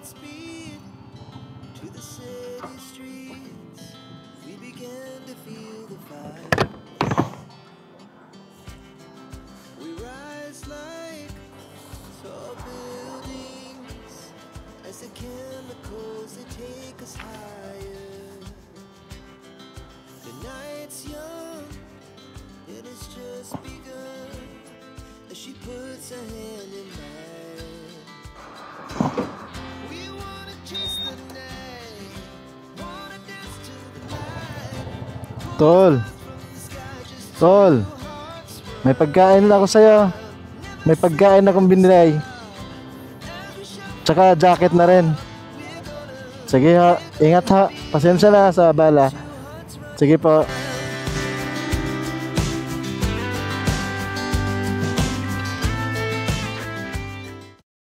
speed to the city streets. We began to feel the fire. We rise like tall buildings as the chemicals they take us higher. The night's young, it has just begun as she puts her hand in mine. We wanna chase the night, wanna dance to the light. Tol, tol, may pagkain na ako sa'yo. May pagkain akong binilay. Tsaka jacket na rin. Sige ha, ingat ha. Pasensya na sa bala. Sige po.